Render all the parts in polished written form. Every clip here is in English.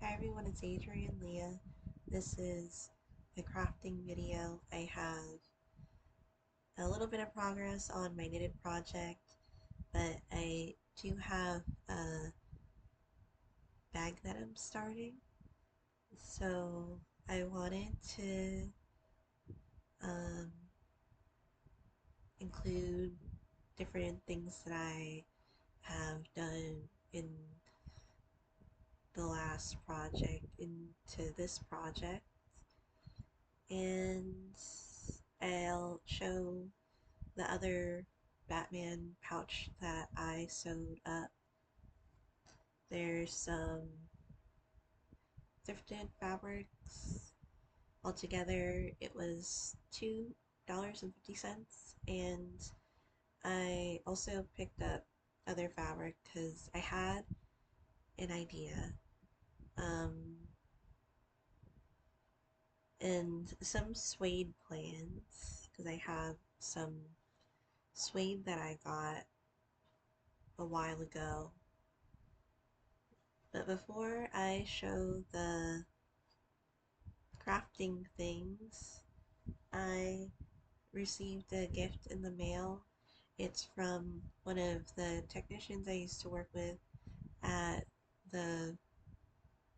Hi everyone, it's Adrian Leah. This is a crafting video. I have a little bit of progress on my knitted project, but I do have a bag that I'm starting. So I wanted to um, include different things that I have done in the last project into this project, and I'll show the other Batman pouch that I sewed up. There's some thrifted fabrics. Altogether, it was $2.50, and I also picked up other fabric because I had an idea. And some suede plans because I have some suede that I got a while ago. But before I show the crafting things, I received a gift in the mail. It's from one of the technicians I used to work with at the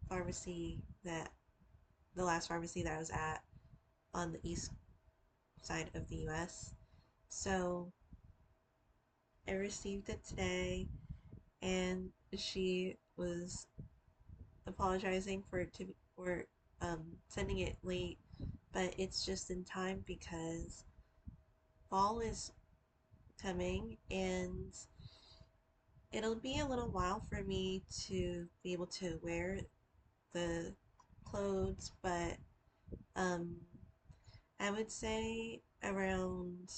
pharmacy that the last pharmacy that I was at on the east side of the US. So I received it today, and she was apologizing for sending it late, but it's just in time because fall is coming, and it'll be a little while for me to be able to wear the clothes, but um, I would say around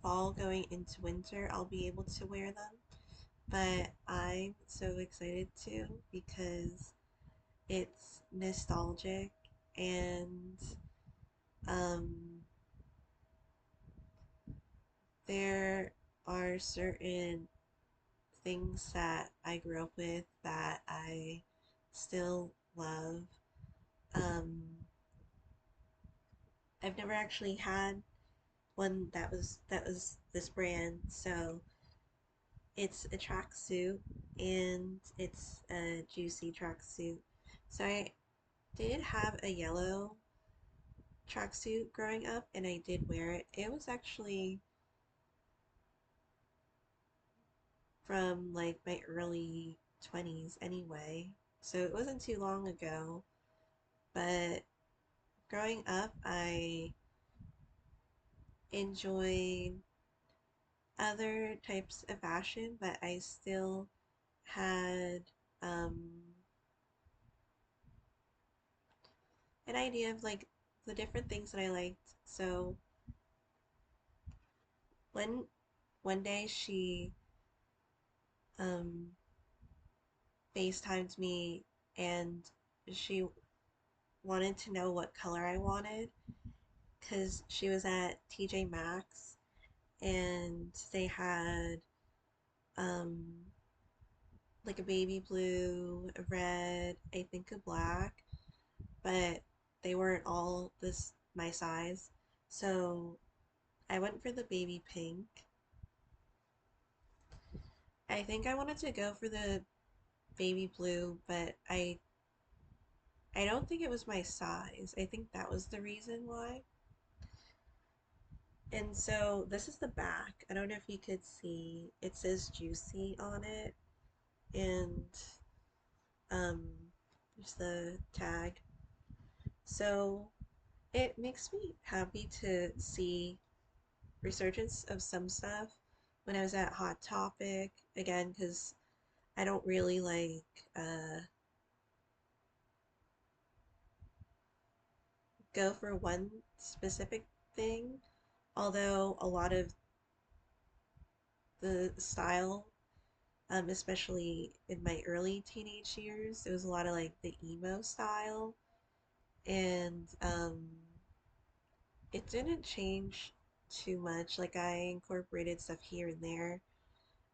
fall going into winter I'll be able to wear them. But I'm so excited too because it's nostalgic, and um, there are certain things that I grew up with that I still love. Um, I've never actually had one that was this brand, so it's a tracksuit, and it's a juicy tracksuit. So I did have a yellow tracksuit growing up, and I did wear it. It was actually from like my early 20s anyway, so it wasn't too long ago. But growing up, I enjoyed other types of fashion, but I still had um, an idea of like the different things that I liked. So when one day she um, FaceTimed me, and she wanted to know what color I wanted because she was at TJ Maxx, and they had um, like a baby blue, a red, I think a black, but they weren't all this my size. So I went for the baby pink. I think I wanted to go for the baby blue, but I don't think it was my size. I think that was the reason why. And so this is the back. I don't know if you could see. It says juicy on it, and um, there's the tag. So it makes me happy to see resurgence of some stuff. When I was at Hot Topic, again, because I don't really like go for one specific thing, although a lot of the style, especially in my early teenage years, it was a lot of like the emo style, and it didn't change too much. Like I incorporated stuff here and there.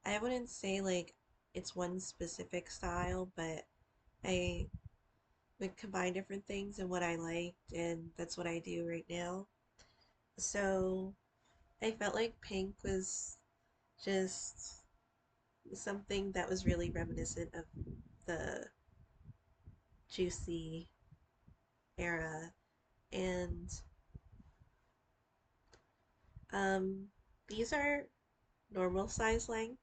I wouldn't say like it's one specific style, but I would combine different things and what I liked, and that's what I do right now. So I felt like pink was just something that was really reminiscent of the juicy era. And um, these are normal size length,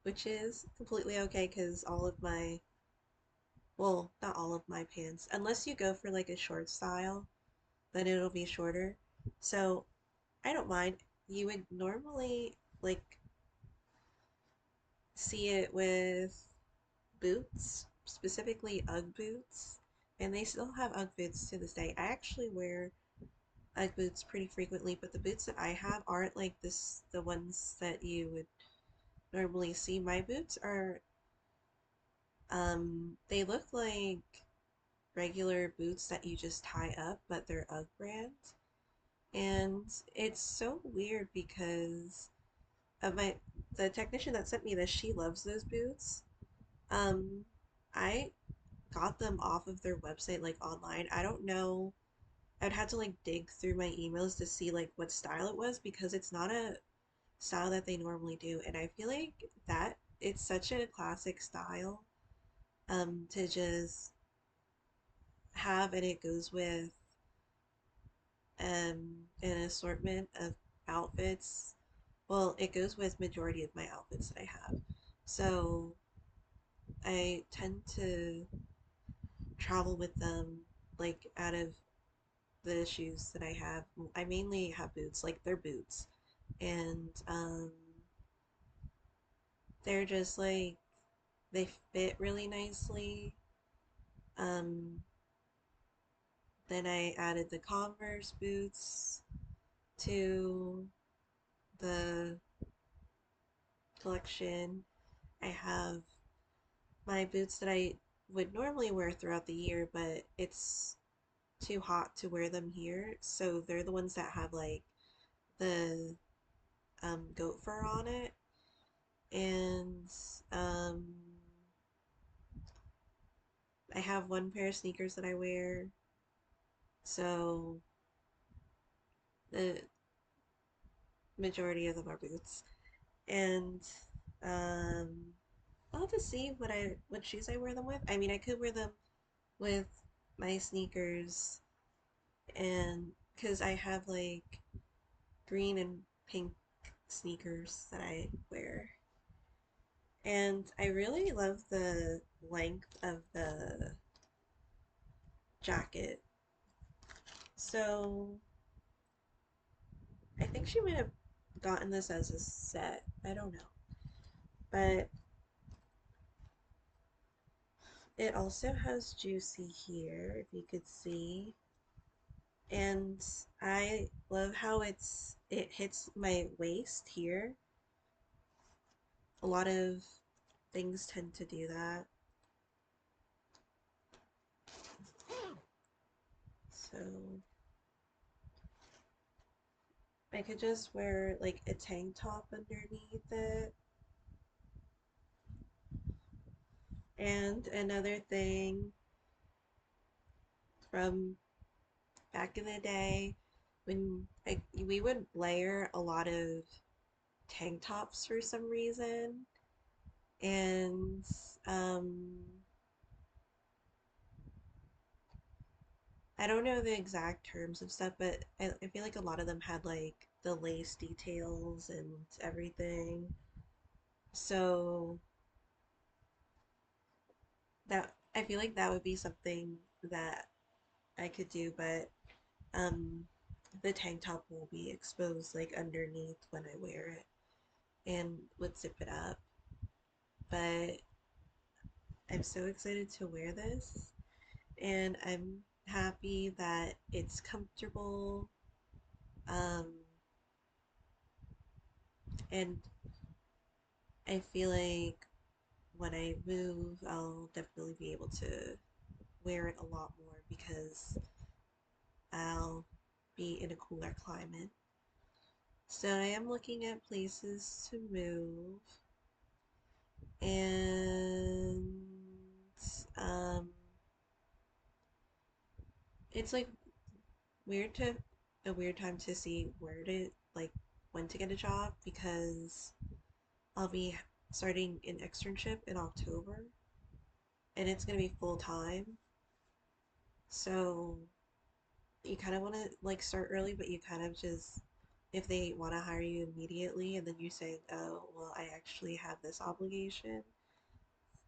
which is completely okay because all of my, well, not all of my pants, unless you go for like a short style, then it'll be shorter. So I don't mind. You would normally like see it with boots, specifically Ugg boots, and they still have Ugg boots to this day. I actually wear Ugg boots pretty frequently, but the boots that I have aren't like this, the ones that you would normally see. My boots are, they look like regular boots that you just tie up, but they're Ugg brand. And it's so weird because of the technician that sent me this, she loves those boots. Um, I got them off of their website, like online. I don't know. I'd have to like dig through my emails to see like what style it was because it's not a style that they normally do. And I feel like that it's such a classic style to just have, and it goes with an assortment of outfits. Well, it goes with majority of my outfits that I have. So I tend to travel with them like out of the shoes that I have. I mainly have boots, like they're boots. And they're just like they fit really nicely. Um then I added the Converse boots to the collection. I have my boots that I would normally wear throughout the year, but it's too hot to wear them here. So they're the ones that have like the goat fur on it. And um, I have one pair of sneakers that I wear. So the majority of them are boots. And um, I'll have to see what shoes I wear them with. I mean, I could wear them with my sneakers, and because I have like green and pink sneakers that I wear. And I really love the length of the jacket. So I think she might have gotten this as a set. I don't know. But it also has Juicy here, if you could see. And I love how it hits my waist here. A lot of things tend to do that. So I could just wear like a tank top underneath it. And another thing from back in the day when we would layer a lot of tank tops for some reason. And um, I don't know the exact terms of stuff, but I feel like a lot of them had like the lace details and everything. So that I feel like that would be something that I could do, but um, the tank top will be exposed like underneath when I wear it and would zip it up. But I'm so excited to wear this, and I'm happy that it's comfortable. Um, and I feel like when I move, I'll definitely be able to wear it a lot more because I'll be in a cooler climate. So I am looking at places to move, and um, it's like weird to a weird time to see where to like when to get a job because I'll be starting an externship in October and it's gonna be full time. So you kind of want to like start early, but you kind of just if they want to hire you immediately and then you say, "Oh, well, I actually have this obligation,"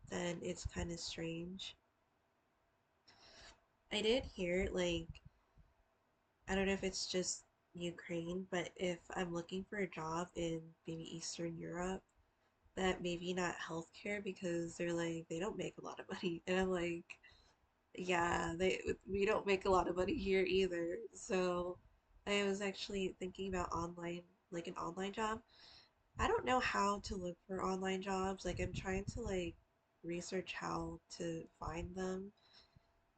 then it's kind of strange. I did hear like I don't know if it's just Ukraine, but if I'm looking for a job in maybe Eastern Europe, that maybe not healthcare because they're like they don't make a lot of money, and I'm like, yeah, they we don't make a lot of money here either. So I was actually thinking about online, like an online job. I don't know how to look for online jobs. Like I'm trying to like research how to find them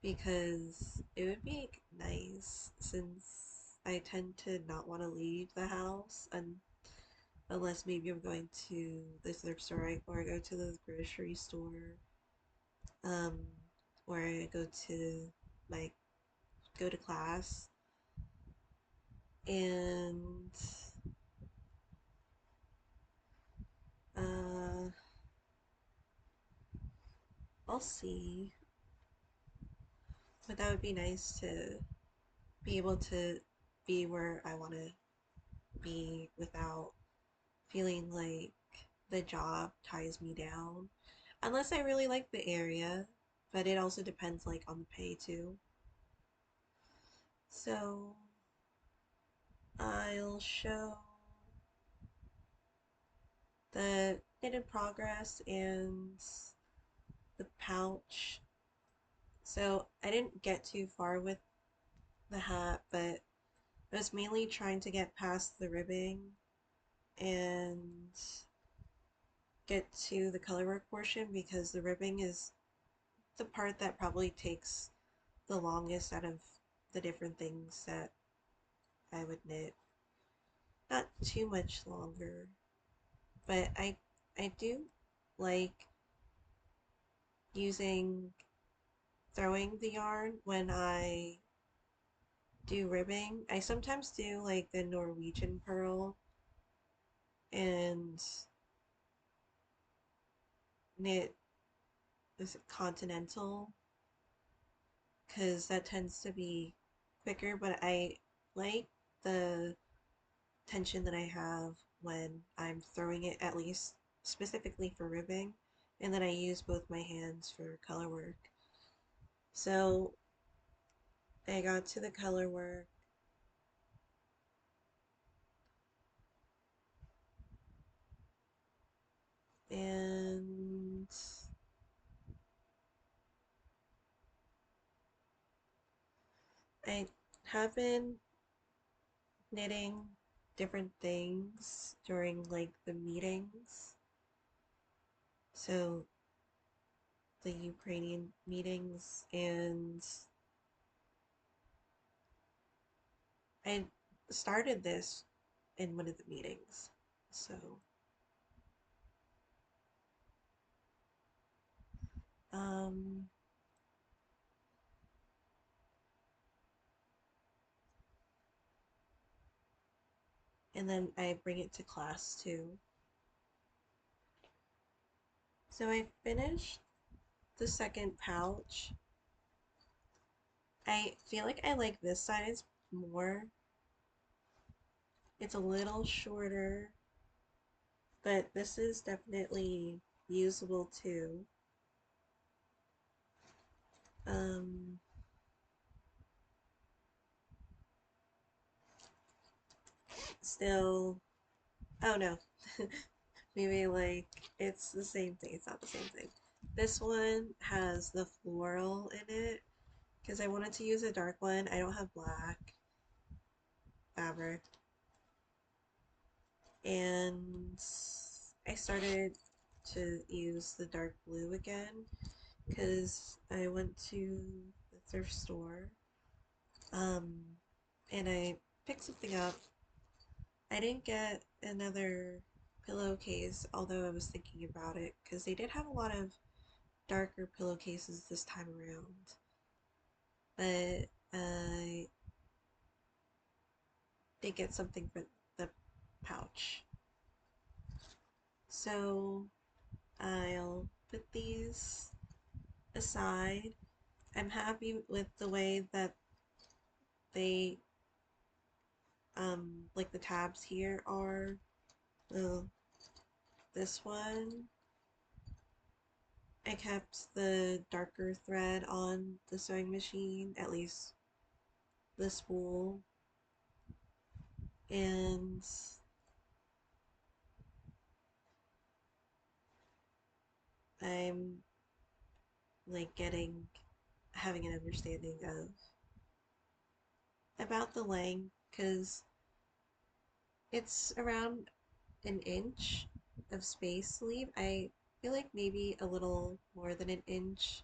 because it would be nice since I tend to not want to leave the house and unless maybe I'm going to the thrift store or I go to the grocery store, um, or I my go to class and uh, I'll see. But that would be nice to be able to be where I want to be without feeling like the job ties me down. Unless I really like the area, but it also depends like on the pay too. So I'll show the knitted progress and the pouch. So I didn't get too far with the hat, but I was mainly trying to get past the ribbing and get to the colorwork portion because the ribbing is the part that probably takes the longest out of the different things that I would knit. Not too much longer, but I do like using throwing the yarn when I do ribbing. I sometimes do like the Norwegian purl and knit is it continental because that tends to be quicker, but I like the tension that I have when I'm throwing it, at least specifically for ribbing, and then I use both my hands for color work. So I got to the color work and I have been knitting different things during like the meetings. So the Ukrainian meetings and I started this in one of the meetings. So um and then I bring it to class too. So I finished the second pouch. I feel like I like this size more. It's a little shorter, but this is definitely usable too. Um, Still, oh no, maybe like it's the same thing. It's not the same thing. This one has the floral in it because I wanted to use a dark one. I don't have black fabric. And I started to use the dark blue again because I went to the thrift store um, and I picked something up. I didn't get another pillowcase, although I was thinking about it because they did have a lot of darker pillowcases this time around. But I did get something for the pouch. So I'll put these aside. I'm happy with the way that they, like the tabs here are. Well, this one, I kept the darker thread on the sewing machine, at least the spool, and I'm like having an understanding of about the length because it's around an inch of space to leave. I feel like maybe a little more than an inch,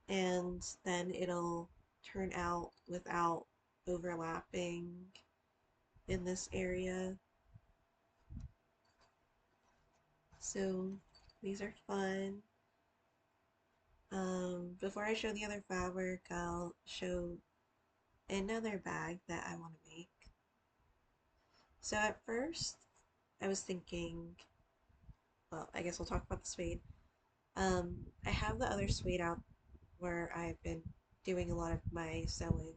and then it'll turn out without overlapping in this area. So these are fun. Before I show the other fabric, I'll show another bag that I want to make. So at first, I was thinking, well, I guess we'll talk about the suede. I have the other suede out where I've been doing a lot of my sewing,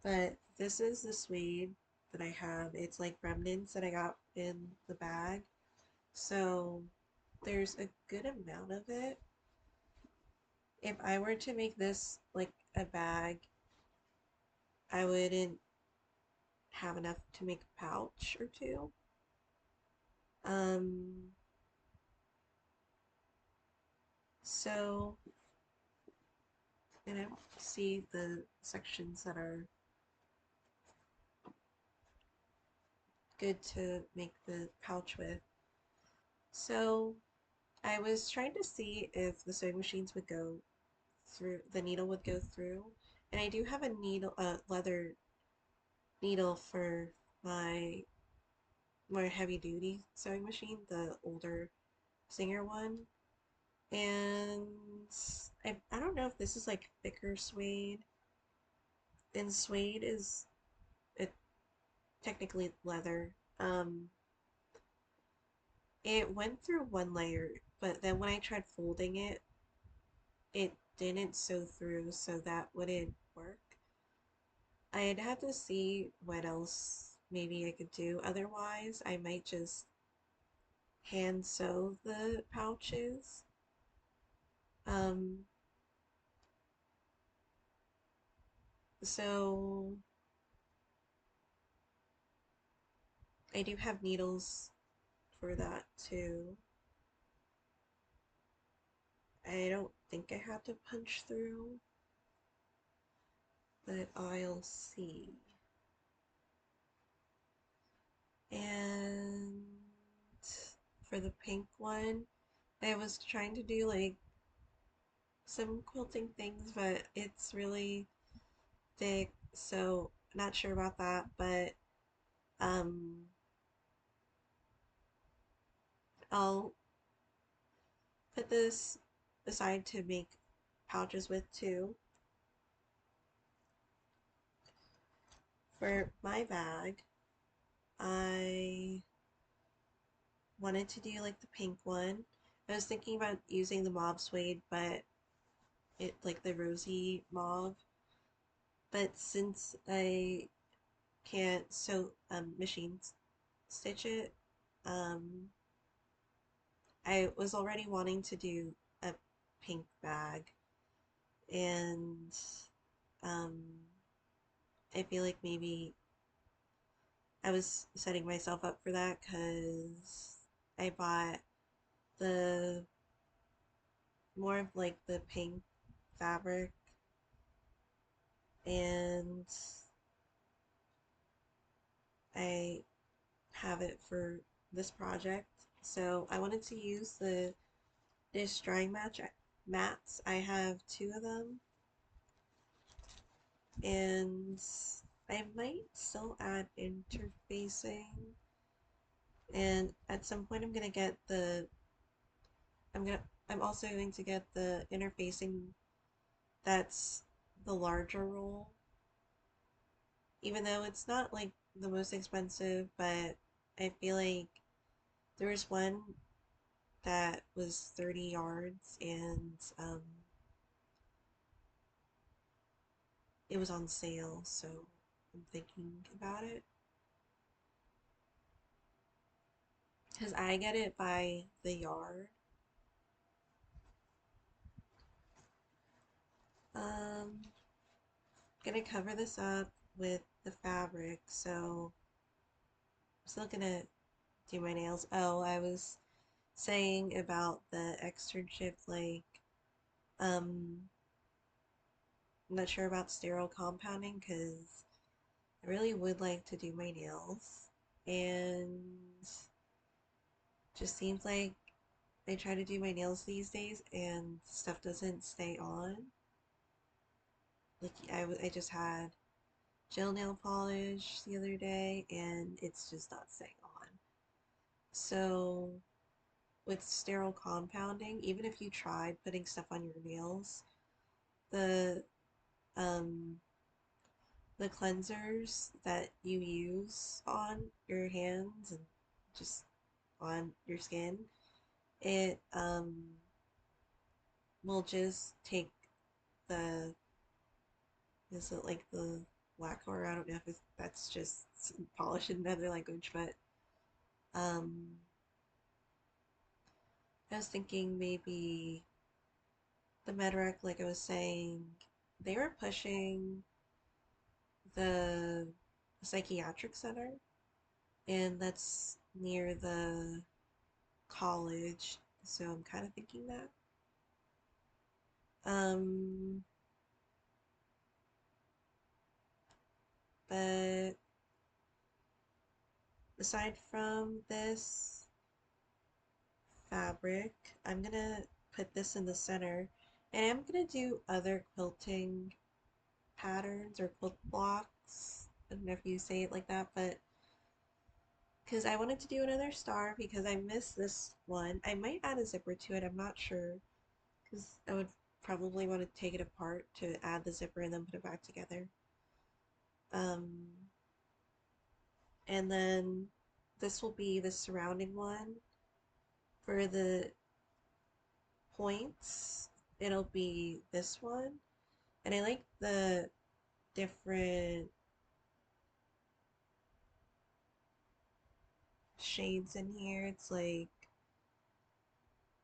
but this is the suede that I have. It's like remnants that I got in the bag. So there's a good amount of it. If I were to make this like a bag, I wouldn't have enough to make a pouch or two. Um, so, and I see the sections that are good to make the pouch with. So, I was trying to see if the sewing machines would go through, the needle would go through. And I do have a needle, leather needle for my more heavy duty sewing machine, the older Singer one. And I don't know if this is like thicker suede. And suede is it technically leather. It went through one layer, but then when I tried folding it, it didn't sew through, so that wouldn't work. I'd have to see what else maybe I could do. Otherwise, I might just hand sew the pouches. Um, so I do have needles for that too. I don't think I have to punch through, but I'll see. And for the pink one, I was trying to do like some quilting things, but it's really thick, so not sure about that, but um I'll put this aside to make pouches with too. For my bag, I wanted to do like the pink one. I was thinking about using the mauve suede, but it like the rosy mauve. But since I can't sew machine stitch it, um, I was already wanting to do a pink bag, and um, I feel like maybe I was setting myself up for that because I bought the more of like the pink fabric, and I have it for this project. So I wanted to use the dish drying mats. I have two of them, and I might still add interfacing. And at some point, I'm also going to get the interfacing that's the larger roll, even though it's not like the most expensive, but I feel like there was one that was 30 yards and it was on sale, so I'm thinking about it. Because I get it by the yard. Gonna cover this up with the fabric, so I'm still gonna do my nails. Oh, I was saying about the externship, like, I'm not sure about sterile compounding because I really would like to do my nails, and just seems like I try to do my nails these days and stuff doesn't stay on. Like I just had gel nail polish the other day and it's just not staying on. So with sterile compounding, even if you tried putting stuff on your nails, the um the cleansers that you use on your hands and just on your skin, it will just take the is it like the lacquer? I don't know if that's just polish in another language, but um I was thinking maybe the Medrec, like I was saying, they were pushing the psychiatric center, and that's near the college. So I'm kind of thinking that. Um, but aside from this fabric, I'm gonna put this in the center, and I'm gonna do other quilting patterns or quilt blocks. I don't know if you say it like that, but because I wanted to do another star because I missed this one. I might add a zipper to it, I'm not sure, because I would probably want to take it apart to add the zipper and then put it back together. Um, and then this will be the surrounding one. For the points, it'll be this one. And I like the different shades in here. It's like,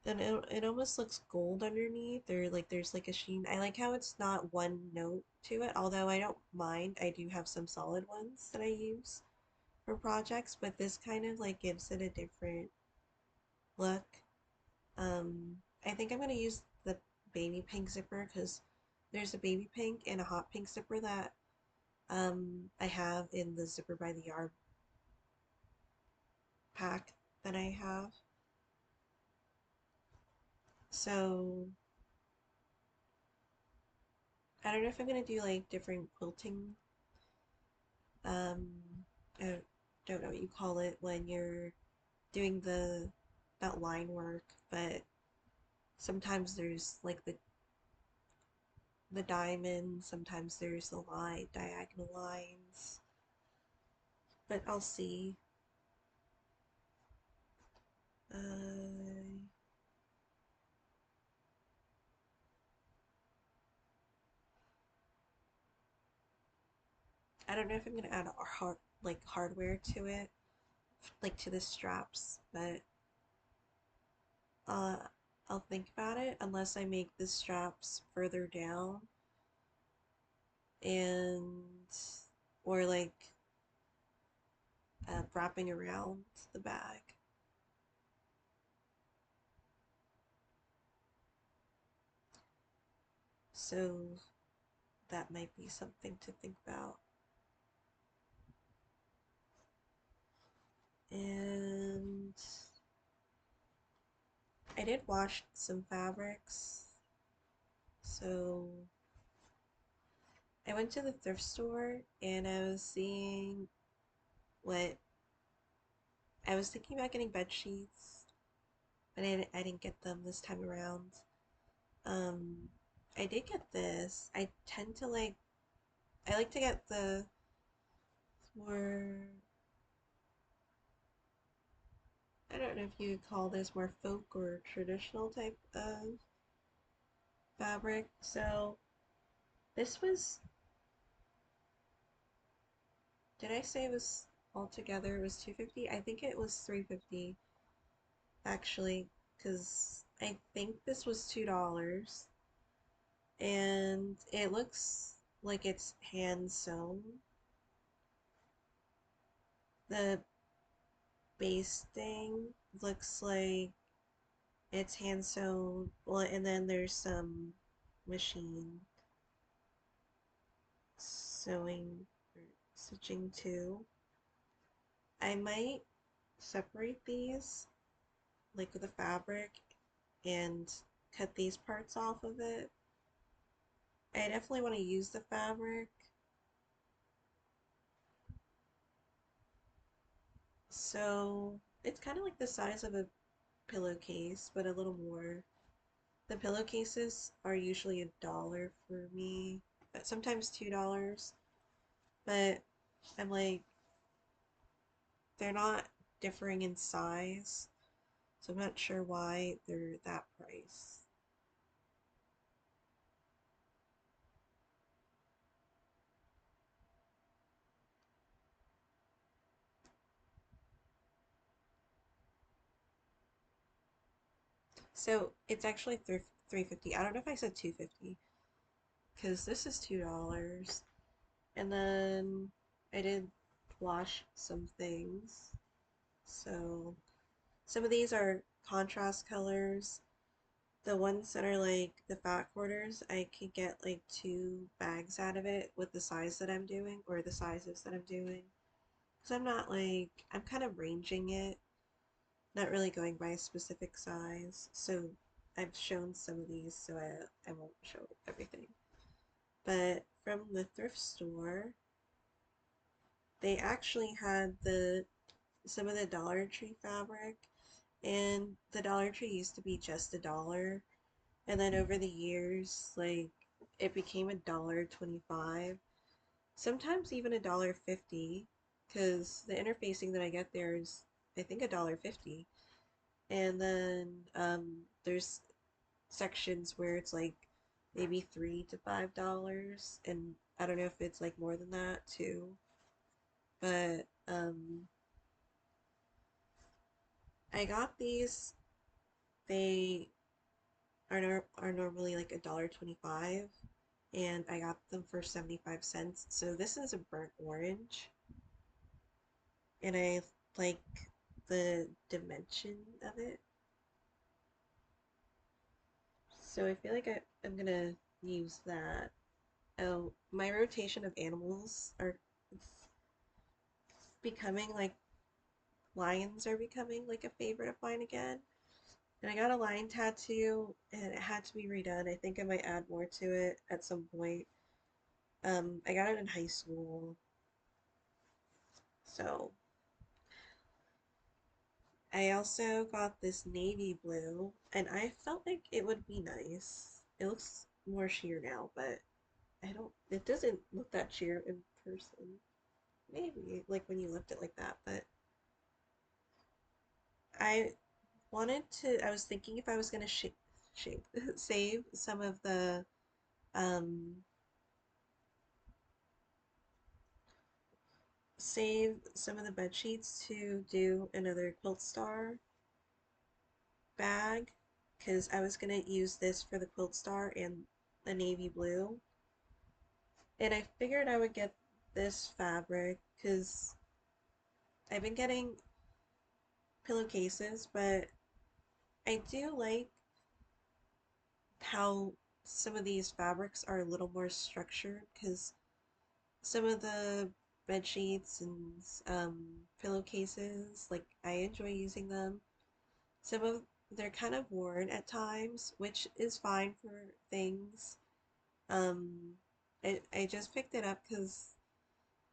and it almost looks gold underneath, or like there's like a sheen. I like how it's not one note to it, although I don't mind. I do have some solid ones that I use for projects, but this kind of like gives it a different look. I think I'm gonna use the baby pink zipper because there's a baby pink and a hot pink zipper that I have in the zipper by the yard pack that I have. So I don't know if I'm gonna do like different quilting. Um, I don't know what you call it when you're doing the not line work, but sometimes there's like the diamond, sometimes there's the line diagonal lines. But I'll see. Uh, I don't know if I'm gonna add like hardware to it, like to the straps, but uh, I'll think about it unless I make the straps further down and or like wrapping around the bag. So that might be something to think about. And I did wash some fabrics. So I went to the thrift store and I was seeing what I was thinking about getting bed sheets, but I didn't get them this time around. Um, I did get this. I tend to like, I like to get the more, I don't know if you would call this more folk or traditional type of fabric. So this was, did I say it was altogether it was 250? I think it was 350 actually, because I think this was $2 and it looks like it's hand sewn. The basting looks like it's hand sewn. Well, and then there's some machine sewing or stitching too. I might separate these like with the fabric and cut these parts off of it. I definitely want to use the fabric. So it's kind of like the size of a pillowcase, but a little more. The pillowcases are usually $1 for me, but sometimes $2. But I'm like, they're not differing in size, so I'm not sure why they're that price. So it's actually 350. I don't know if I said 250 because this is $2. And then I did wash some things. So some of these are contrast colors. The ones that are like the fat quarters, I could get like 2 bags out of it with the size that I'm doing or the sizes that I'm doing. Because I'm not like, I'm kind of ranging it, not really going by a specific size. So I've shown some of these, so I won't show everything. But from the thrift store, they actually had the some of the Dollar Tree fabric, and the Dollar Tree used to be just $1, and then over the years, like it became $1.25, sometimes even $1.50, because the interfacing that I get there is I think $1.50, and then there's sections where it's like maybe $3 to $5, and I don't know if it's like more than that too, but I got these. They are normally like $1.25, and I got them for 75 cents. So this is a burnt orange, and I like the dimension of it. So I feel like I'm gonna use that. Oh, my rotation of animals are it's becoming like lions are becoming like a favorite of mine again. And I got a lion tattoo and it had to be redone. I think I might add more to it at some point. I got it in high school. So I also got this navy blue and I felt like it would be nice. It looks more sheer now, but it doesn't look that sheer in person. Maybe like when you lift it like that, but I I was thinking if I was gonna shape, save some of the, um, save some of the bed sheets to do another quilt star bag, because I was gonna use this for the quilt star and the navy blue, and I figured I would get this fabric because I've been getting pillowcases, but I do like how some of these fabrics are a little more structured because some of the bed sheets and pillowcases, like I enjoy using them. Some of they're kind of worn at times, which is fine for things. Um, I just picked it up because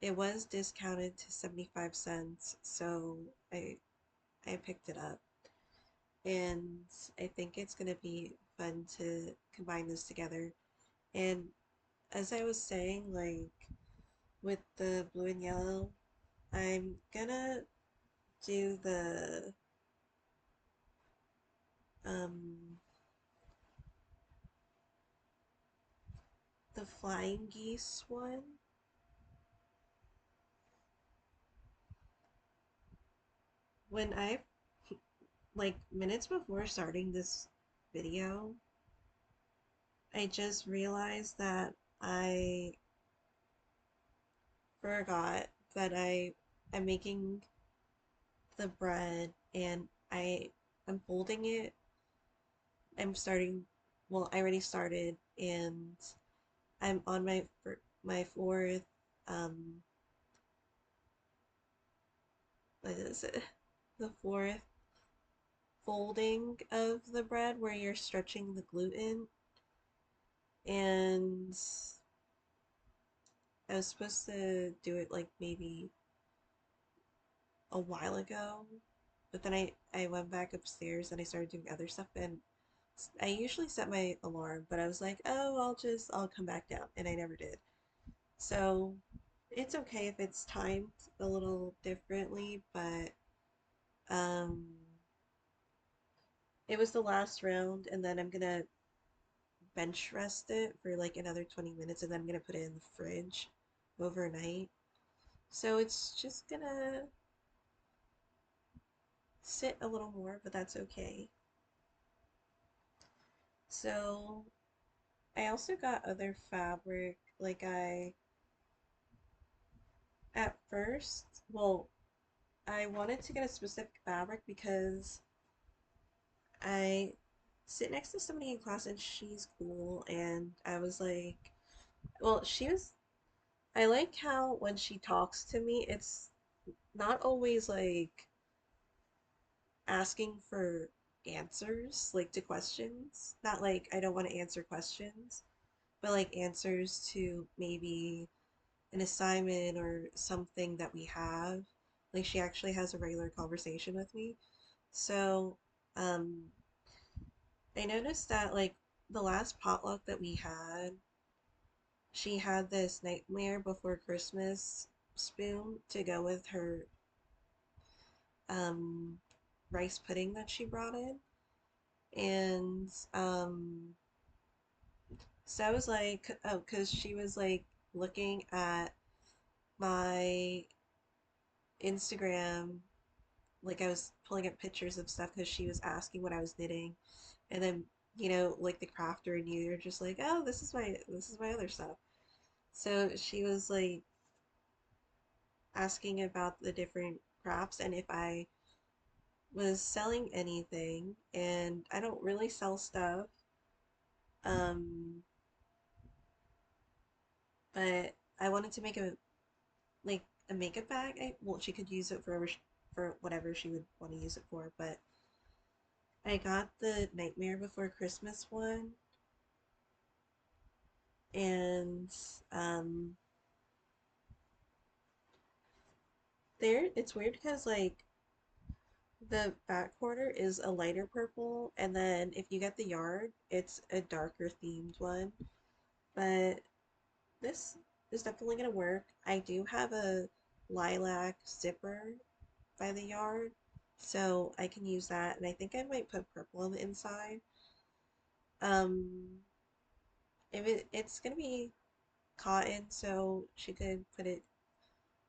it was discounted to 75 cents, so I picked it up, and I think it's gonna be fun to combine this together. And as I was saying, like with the blue and yellow, I'm gonna do um the flying geese one. When I like minutes before starting this video, I just realized that I forgot that I'm making the bread and I'm folding it. I'm starting, well, I already started and I'm on my fourth um what is it? The fourth folding of the bread where you're stretching the gluten, and I was supposed to do it like maybe a while ago, but then I went back upstairs and I started doing other stuff, and I usually set my alarm, but I was like, oh, I'll come back down, and I never did. So it's okay if it's timed a little differently, but um it was the last round, and then I'm gonna bench rest it for like another 20 minutes, and then I'm gonna put it in the fridge overnight. So it's just gonna sit a little more, but that's okay. So I also got other fabric. Like at first, well, I wanted to get a specific fabric because I sit next to somebody in class and she's cool, and I was like, well, I like how when she talks to me, it's not always like asking for answers, like to questions. Not like I don't want to answer questions, but like answers to maybe an assignment or something that we have. Like she actually has a regular conversation with me. So, um, I noticed that like the last potluck that we had, she had this Nightmare Before Christmas spoon to go with her um rice pudding that she brought in. And so I was like, oh, because she was like looking at my Instagram, like I was pulling up pictures of stuff because she was asking what I was knitting, and then like the crafter and you're just like, oh, this is my other stuff. So she was like asking about the different crafts and if I was selling anything, and I don't really sell stuff. Um, but I wanted to make like a makeup bag. Well, she could use it for whatever she would want to use it for, but I got the Nightmare Before Christmas one, and um, there it's weird because like the back quarter is a lighter purple, and then if you get the yard, it's a darker themed one. But this is definitely gonna work. I do have a lilac zipper by the yard, so I can use that, and I think I might put purple on the inside. Um, it's gonna be cotton, so she could put it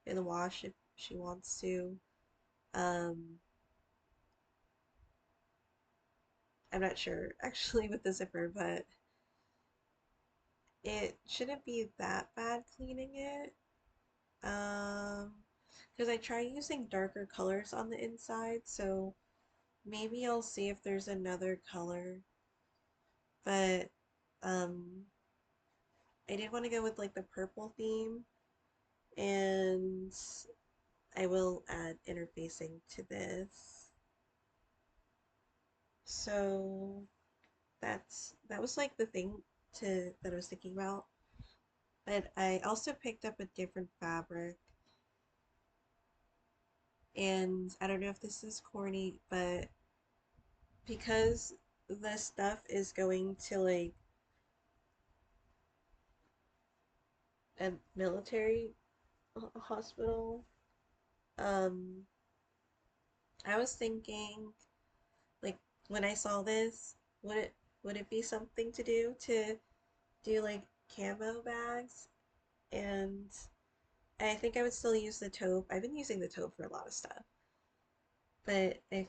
in the wash if she wants to. Um, I'm not sure actually with the zipper, but it shouldn't be that bad cleaning it. Um, because I try using darker colors on the inside, so maybe I'll see if there's another color. But um, I did want to go with like the purple theme, and I will add interfacing to this. So that was like the thing to that I was thinking about. But I also picked up a different fabric, and I don't know if this is corny, but because the stuff is going to like a military hospital. Um, I was thinking, like, when I saw this, would it be something to do like camo bags? And I think I would still use the taupe. I've been using the taupe for a lot of stuff, but I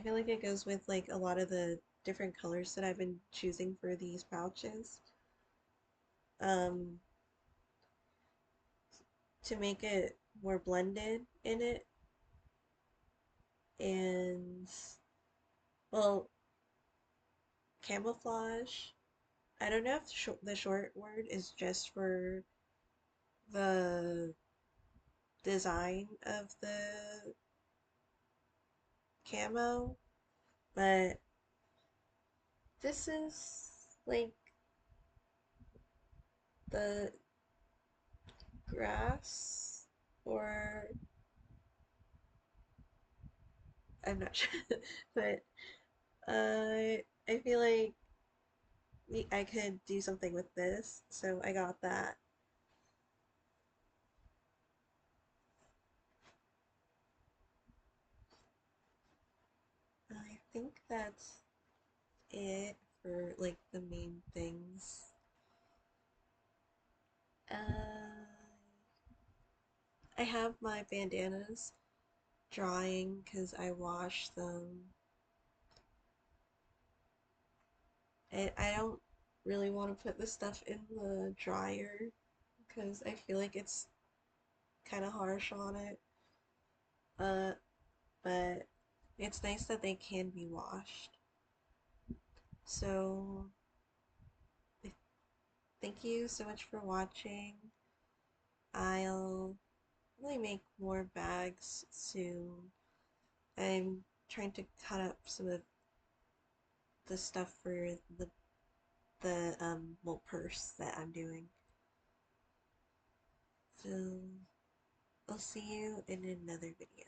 feel like it goes with like a lot of the different colors that I've been choosing for these pouches. Um, to make it more blended in it, and well, camouflage. I don't know if the short word is just for the design of the camo, but this is like the grass, or I'm not sure, but I feel like I could do something with this, so I got that. I think that's it for like the main things. Uh, I have my bandanas drying because I wash them. I don't really want to put the stuff in the dryer because I feel like it's kind of harsh on it. Uh, but it's nice that they can be washed. So, thank you so much for watching. I'll probably make more bags soon. I'm trying to cut up some of the stuff for the little purse that I'm doing. So I'll see you in another video.